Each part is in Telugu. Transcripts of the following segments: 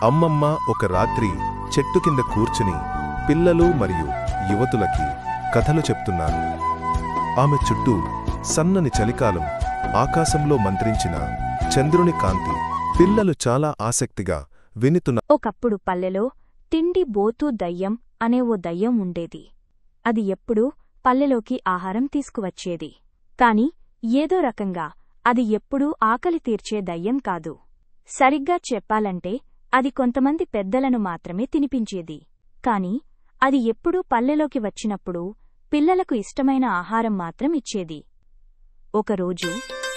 అమ్మమ్మ ఒక రాత్రి చెట్టు కింద కూర్చుని పిల్లలు మరియు యువతులకి కథలు చెప్తున్నారు. ఆమె చుట్టూ సన్నని చలికాలం, ఆకాశంలో మంత్రించిన చంద్రుని కాంతి. పిల్లలు చాలా ఆసక్తిగా వినుతున్న. ఒకప్పుడు పల్లెలో తిండి బోతూ దయ్యం అనే ఓ దయ్యం ఉండేది. అది ఎప్పుడూ పల్లెలోకి ఆహారం తీసుకువచ్చేది. కాని ఏదో రకంగా అది ఎప్పుడూ ఆకలి తీర్చే దయ్యం కాదు. సరిగ్గా చెప్పాలంటే అది కొంతమంది పెద్దలను మాత్రమే తినిపించేది. కాని అది ఎప్పుడూ పల్లెలోకి వచ్చినప్పుడు పిల్లలకు ఇష్టమైన ఆహారం మాత్రం ఇచ్చేది. ఒకరోజు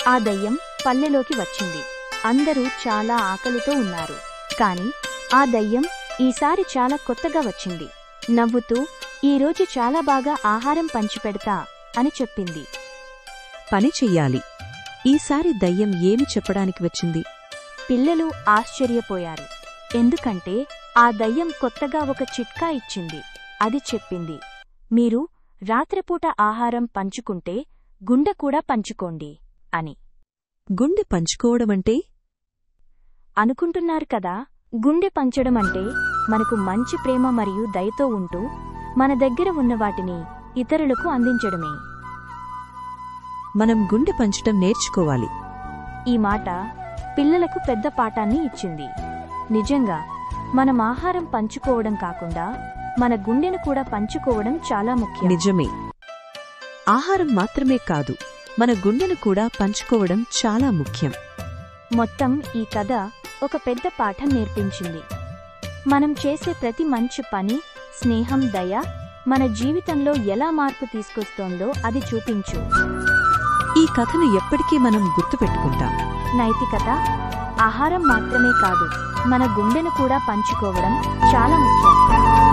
ఆ దయ్యం పల్లెలోకి వచ్చింది. అందరూ చాలా ఆకలితో ఉన్నారు. కాని ఆ దయ్యం ఈసారి చాలా కొత్తగా వచ్చింది. నవ్వుతూ, ఈరోజు చాలా బాగా ఆహారం పంచిపెడతా అని చెప్పింది. పని చెయ్యాలి. ఈసారి దయ్యం ఏమి చెప్పడానికి వచ్చింది? పిల్లలు ఆశ్చర్యపోయారు. ఎందుకంటే ఆ దయ్యం కొత్తగా ఒక చిట్కా ఇచ్చింది. అది చెప్పింది, మీరు రాత్రిపూట ఆహారం పంచుకుంటే గుండె కూడా పంచుకోండి అని. గుండె పంచుకోవడమంటే? అనుకుంటున్నారు కదా. గుండె పంచడమంటే మనకు మంచి ప్రేమ మరియు దయతో ఉంటూ మన దగ్గర ఉన్నవాటిని ఇతరులకు అందించడమే. మనం గుండె పంచడం నేర్చుకోవాలి. ఈ మాట పిల్లలకు పెద్ద పాఠాన్ని ఇచ్చింది. నిజంగా మనం ఆహారం పంచుకోవడం కాకుండా మన గుండెను కూడా పంచుకోవడం చాలా ముఖ్యం. నిజమే. ఆహారం మాత్రమే కాదు, మన గుండెను కూడా పంచుకోవడం చాలా ముఖ్యం. మొత్తం ఈ కథ ఒక పెద్ద పాఠం నేర్పించింది. మనం చేసే ప్రతి మంచి పని, స్నేహం, దయ మన జీవితంలో ఎలా మార్పు తీసుకొస్తోందో అది చూపించు. ఈ కథను ఎప్పటికీ మనం గుర్తుపెట్టుకుంటాం. నైతికత ఆహారం మాత్రమే కాదు, మన గుండెను కూడా పంచుకోవడం చాలా ముఖ్యం.